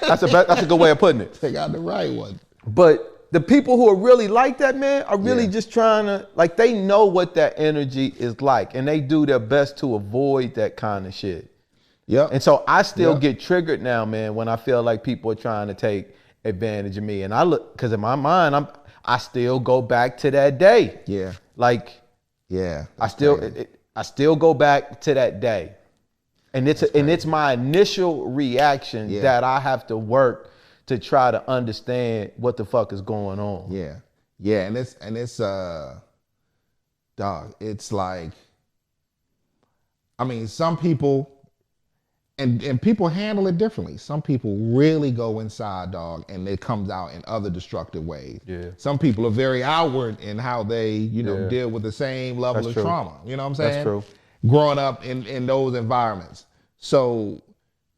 That's a good way of putting it. They got the right one. But the people who are really like that, man, are really Yeah. just trying to, like, they know what that energy is like, and they do their best to avoid that kind of shit. Yep. And so I still Yep. get triggered now, man, when I feel like people are trying to take advantage of me. And I look, because in my mind, I still go back to that day. Yeah. Like, Yeah. I still go back to that day. And it's my initial reaction Yeah. that I have to work to try to understand what the fuck is going on. Yeah. Yeah, and it's dog, it's like, I mean, some people and people handle it differently. Some people really go inside, dog, and it comes out in other destructive ways. Yeah. Some people are very outward in how they, deal with the same level That's of true. trauma. You know what I'm saying? That's true. Growing up in those environments. So,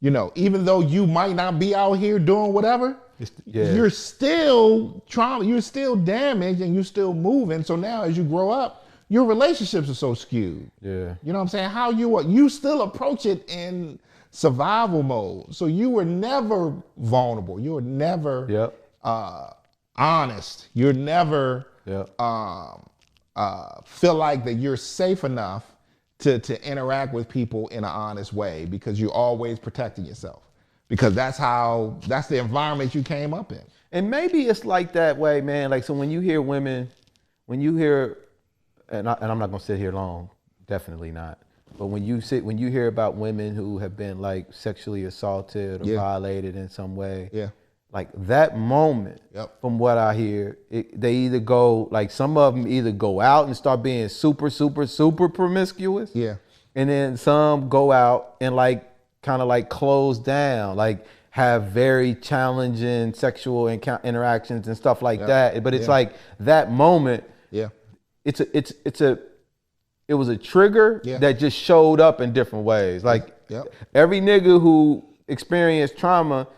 even though you might not be out here doing whatever, you're still trauma, you're still damaged, and you're still moving. So now as you grow up, your relationships are so skewed. Yeah. You know what I'm saying? How you still approach it in survival mode. So you were never vulnerable. You were never honest. You're never feel like that you're safe enough to interact with people in an honest way, because you're always protecting yourself. Because that's the environment you came up in. And maybe it's like that way, man. Like, so when you hear women, and I'm not gonna sit here long, definitely not. But when you hear about women who have been like sexually assaulted or violated in some way, like that moment, from what I hear, they either go, like some of them either go out and start being super, super, super promiscuous. Yeah. And then some go out and like kind of like close down, like have very challenging sexual interactions and stuff like that. But it's like that moment. Yeah. It was a trigger that just showed up in different ways. Like every nigga who experienced trauma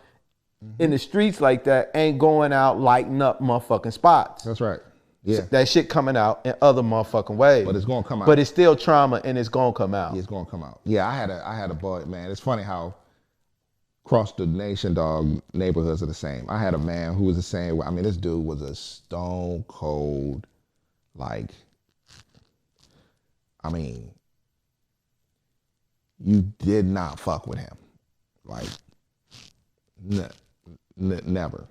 in the streets like that ain't going out lighting up motherfucking spots. That's right. Yeah. That shit coming out in other motherfucking ways. But it's gonna come out. But it's still trauma, and it's gonna come out. Yeah, it's gonna come out. Yeah, I had a boy, man. It's funny how across the nation, dog, neighborhoods are the same. I had a man who was the same. I mean, this dude was a stone cold, like, I mean, you did not fuck with him. Like, never.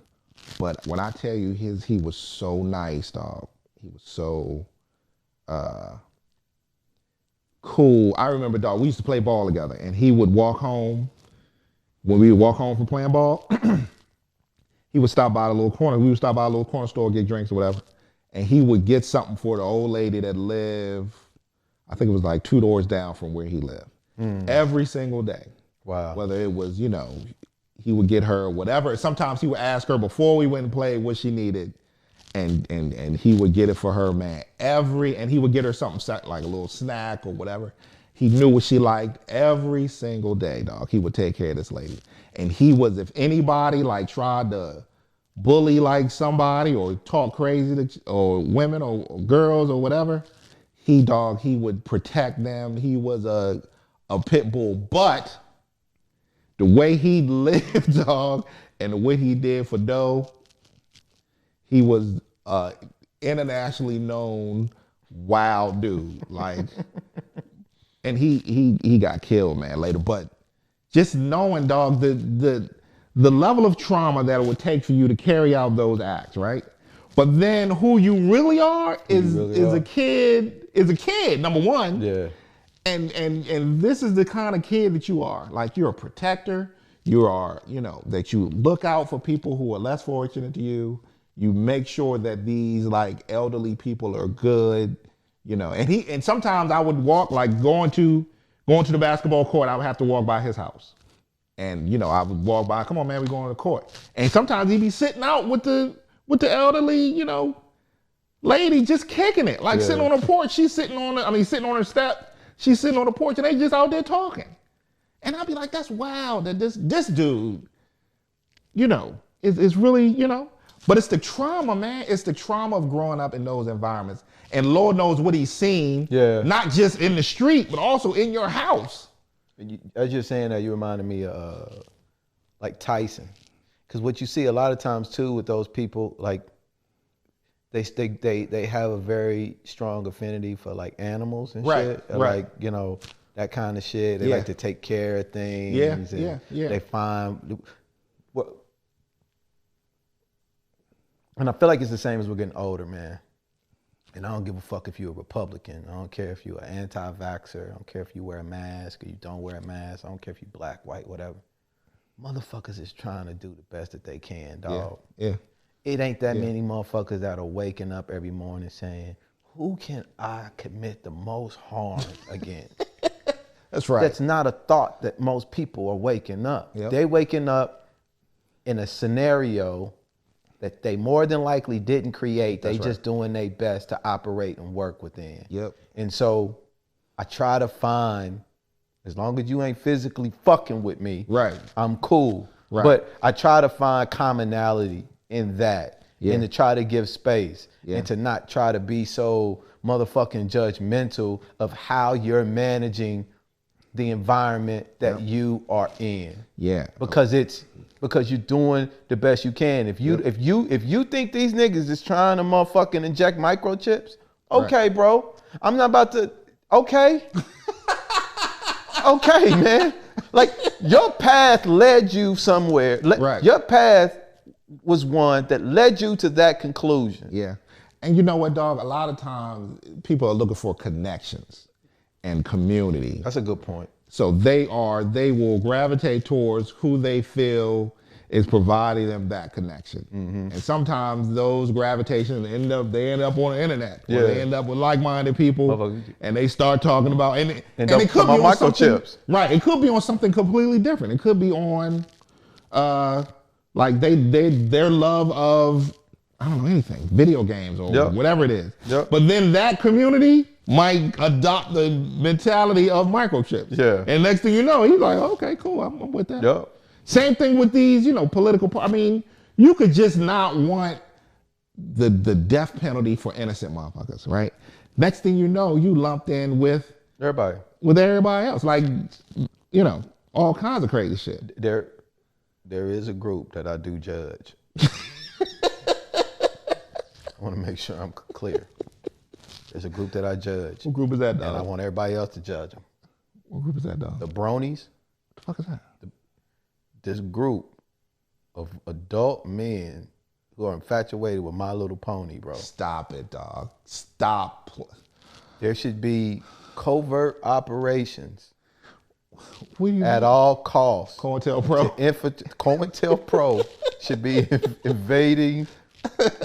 But when I tell you he was so nice, dog. He was so cool. I remember, dog, we used to play ball together, and he would walk home. When we would walk home from playing ball, he would stop by the little corner. We would stop by a little corner store, get drinks or whatever. And he would get something for the old lady that lived, I think it was like 2 doors down from where he lived. Every single day. Wow. Whether it was, he would get her whatever. Sometimes he would ask her before we went and played what she needed. And he would get it for her, man. And he would get her something like a little snack or whatever. He knew what she liked every single day, dog. He would take care of this lady. And he was, if anybody like tried to bully like somebody or talk crazy to, or women or girls or whatever, he would protect them. He was a pit bull. But the way he lived, dog, and the way he did for dough, he was internationally known wild dude. Like, and he got killed, man, later. But just knowing, dog, the level of trauma that it would take for you to carry out those acts, right? But then who you really are is a kid, number one. Yeah. And this is the kind of kid that you are. Like, you're a protector. You are, that you look out for people who are less fortunate to you. You make sure that these like elderly people are good, and sometimes I would walk, like going to the basketball court, I would have to walk by his house. And, I would walk by, come on, man, we going to the court. And sometimes he'd be sitting out with the elderly, lady just kicking it, like sitting on a porch. She's sitting on her step. She's sitting on the porch and they just out there talking. And I'd be like, that's wild that this dude, is really, but it's the trauma, man. It's the trauma of growing up in those environments. And Lord knows what he's seen, not just in the street, but also in your house. As you're saying that, you reminded me of like Tyson. Because what you see a lot of times too with those people, like they have a very strong affinity for like animals and shit. Like, that kind of shit. They like to take care of things. Yeah. They find what. And I feel like it's the same as we're getting older, man. And I don't give a fuck if you're a Republican. I don't care if you're an anti-vaxxer. I don't care if you wear a mask or you don't wear a mask. I don't care if you're black, white, whatever. motherfuckers is trying to do the best that they can, dog. Yeah. It ain't that many motherfuckers that are waking up every morning saying, who can I commit the most harm against? That's right. That's not a thought that most people are waking up. Yep. They waking up in a scenario that they more than likely didn't create. They just doing their best to operate and work within. Yep. And so I try to find, as long as you ain't physically fucking with me, Right. I'm cool. Right. But I try to find commonality in that and to try to give space and to not try to be so motherfucking judgmental of how you're managing the environment that you are in. Yeah. Because you're doing the best you can. If you think these niggas is trying to motherfucking inject microchips, okay, bro. I'm not about to, okay. Okay, man. Like, your path led you somewhere. Your path was one that led you to that conclusion. Yeah. And you know what, dog? A lot of times people are looking for connections and community. That's a good point. So they will gravitate towards who they feel is providing them that connection. Mm-hmm. And sometimes those gravitations end up on the internet. Or they end up with like-minded people and they start talking about, and it could be on microchips. Right, it could be on something completely different. It could be on like their love of, I don't know, anything, video games or whatever it is. Yep. But then that community might adopt the mentality of microchips. Yeah. And next thing you know, he's like, okay, cool, I'm with that. Yep. Same thing with these, political, I mean, you could just not want the death penalty for innocent motherfuckers, right? Next thing you know, you lumped in with everybody else, like, all kinds of crazy shit. There is a group that I do judge. I want to make sure I'm clear. There's a group that I judge. What group is that, dog? And I want everybody else to judge them. What group is that, dog? The bronies. What the fuck is that? This group of adult men who are infatuated with My Little Pony, bro. Stop it, dog. Stop. There should be covert operations at all costs. COINTELPRO. COINTELPRO should be invading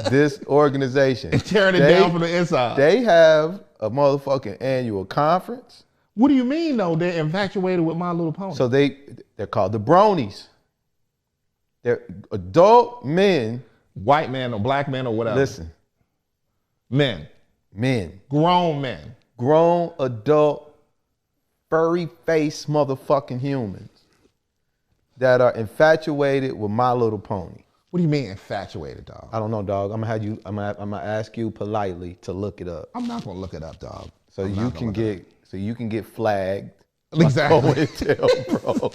this organization. And tearing it down from the inside. They have a motherfucking annual conference. What do you mean, though? They're infatuated with My Little Pony. So they're called the bronies. They're adult men. White men or black men or whatever. Listen. Men. Grown men. Grown, adult, furry-faced motherfucking humans that are infatuated with My Little Pony. What do you mean infatuated, dog? I don't know, dog. I'm gonna ask you politely to look it up. I'm not gonna look it up, dog. So you can get flagged. Exactly. Bro.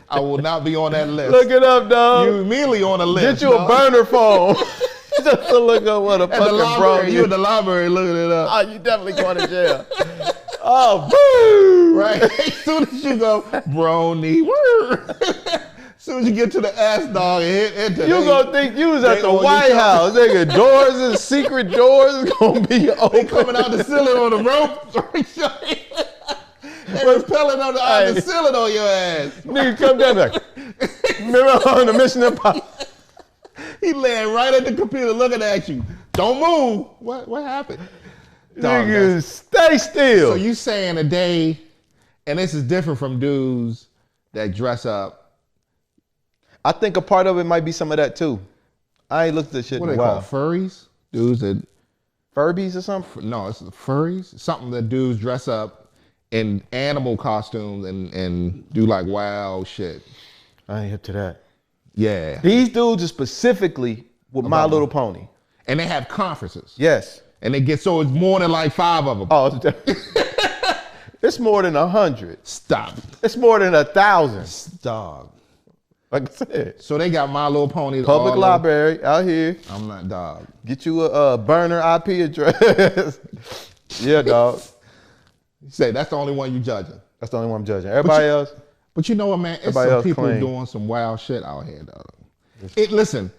I will not be on that list. Look it up, dog. You immediately on the list. Get you a burner phone just to look up what a fucking bro. You at the library looking it up. Oh, you definitely going to jail. Oh, boo! Right. As soon as you go, brony, word. As soon as you get to the S, dog, and hit enter. You gonna think you was at the White House. Nigga, doors and secret doors is gonna be open. They coming out the ceiling on the rope. They was pelling on the ceiling on your ass. Nigga come down like, remember on the Mission Impossible? He laying right at the computer looking at you. Don't move. What happened? Nigga, stay still. So you saying a day, and this is different from dudes that dress up. I think a part of it might be some of that too. I ain't looked at this shit in a while. What they call furries? Dudes that... Furbies or something? No, it's furries. Something that dudes dress up in animal costumes and do like wild shit. I ain't hip to that. Yeah. These dudes are specifically with My Little Pony. And they have conferences. Yes. And it's more than like 5 of them. Oh, it's more than 100. Stop. It's more than 1,000. Dog. Like I said. So they got My Little Pony. Public library out here. I'm not, dog. Get you a burner IP address. Yeah, dog. You say that's the only one you judging. That's the only one I'm judging. Everybody else. But you know what, man? It's some people doing some wild shit out here, dog. Listen,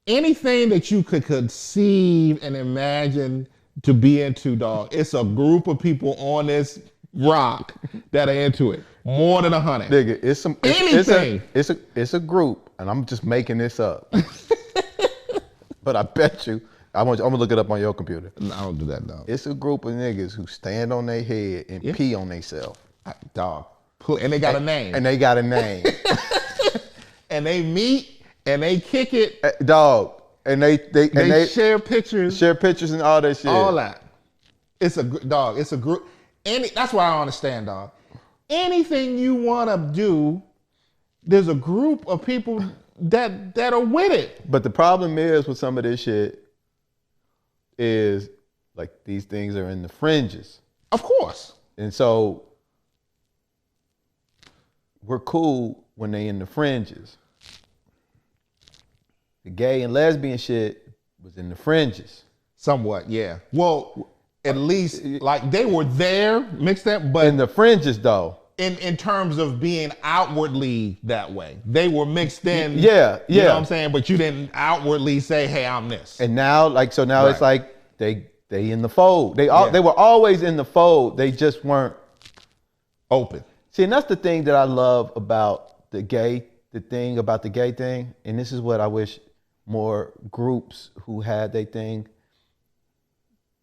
anything that you could conceive and imagine to be into, dog, it's a group of people on this rock that are into it. More than 100. Nigga, it's some Anything. It's a group, and I'm just making this up. But I bet you, I'm gonna look it up on your computer. No, I don't do that, dog. It's a group of niggas who stand on their head and pee on themselves. Dog. And they got a name. And they got a name. And they meet and they kick it. Dog. And they share pictures. Share pictures and all that shit. All that. It's a dog. It's a group. That's what I don't understand, dog. Anything you want to do, there's a group of people that are with it. But the problem is with some of this shit is like these things are in the fringes. Of course. And so we're cool when they in the fringes. The gay and lesbian shit was in the fringes. Somewhat, yeah. Well, at least like they were there, mixed up, but in the fringes though. In terms of being outwardly that way. They were mixed in. Yeah. You know what I'm saying? But you didn't outwardly say, hey, I'm this. And now, like, now Right. it's like they in the fold. They were always in the fold. They just weren't open. See, and that's the thing that I love about the thing about the gay thing. And this is what I wish more groups who had their thing.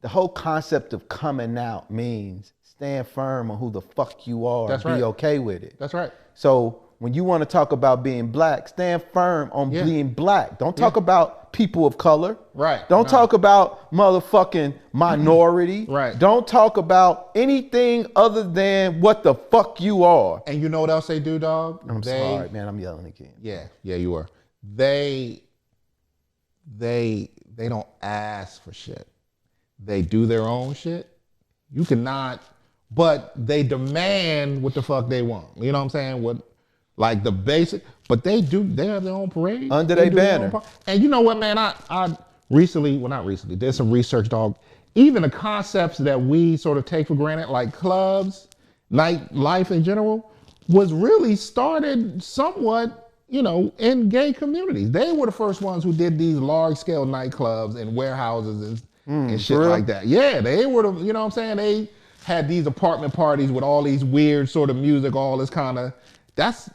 The whole concept of coming out means stand firm on who the fuck you are. That's and right. Be okay with it. That's right. So when you want to talk about being black, stand firm on being black. Don't talk about people of color. Right. Don't talk about motherfucking minority. Right. Don't talk about anything other than what the fuck you are. And you know what else they do, dog? I'm sorry, man. I'm yelling again. Yeah, you are. They don't ask for shit. They do their own shit. You cannot, but they demand what the fuck they want. You know what I'm saying? What, like the basic, but they have their own parade. Under their banner. And you know what, man? I recently, well, not recently, did some research, dog. Even the concepts that we sort of take for granted, like clubs, nightlife in general, was really started somewhat, you know, in gay communities. They were the first ones who did these large scale nightclubs and warehouses and shit like that. Yeah, they were the, you know what I'm saying? They had these apartment parties with all these weird sort of music, all this kind of, that's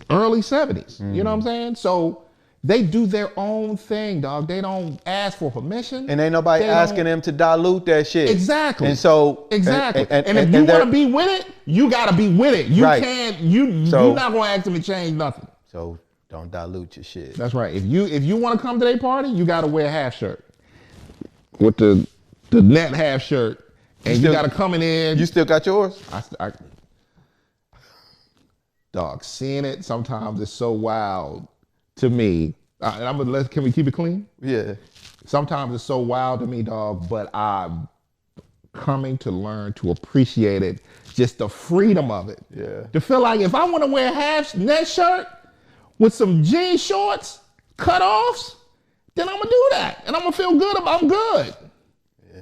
early 70s. You know what I'm saying? So they do their own thing, dog. They don't ask for permission. And ain't nobody asking them to dilute that shit. Exactly. And so exactly. And if you want to be with it, you got to be with it. You Right. can't. You're not going to ask them to change nothing. So don't dilute your shit. That's right. If you want to come to their party, you got to wear a half shirt with the net half shirt, and you got to come in there. You still got yours? Dog, seeing it sometimes is so wild to me. Can we keep it clean? Yeah. Sometimes it's so wild to me, dog, but I'm coming to learn to appreciate it, just the freedom of it. Yeah. To feel like if I want to wear a half net shirt with some jean shorts, cutoffs, then I'm gonna do that. And I'm gonna feel good I'm good. Yeah.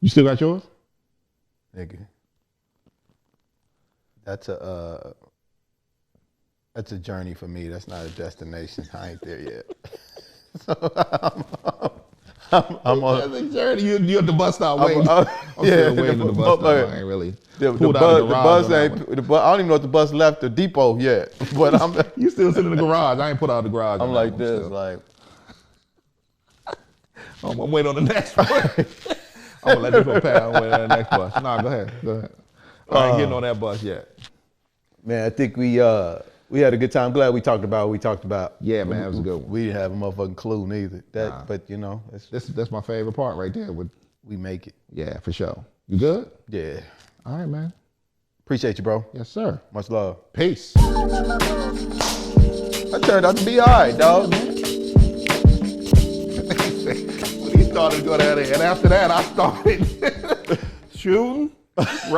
You still got yours? Nigga. That's a journey for me. That's not a destination. I ain't there yet. So I'm on. That's a journey. You're at the bus stop waiting. I'm still waiting at the bus stop. I ain't really. The bus ain't. I don't even know if the bus left the depot yet. But You still sitting in the garage. I ain't put out the garage. I'm like this, still. Like. I'm waiting on the next one. I'm gonna let you go past. I'm waiting on the next bus. Nah, go ahead. I ain't getting on that bus yet. Man, I think we had a good time. Glad we talked about what we talked about. Yeah, man, it was a good one. We didn't have a motherfucking clue neither. But you know, that's my favorite part right there. We make it. Yeah, for sure. You good? Yeah. All right, man. Appreciate you, bro. Yes, sir. Much love. Peace. I turned out to be all right, dog. When he started to go down there, and after that, I started shooting.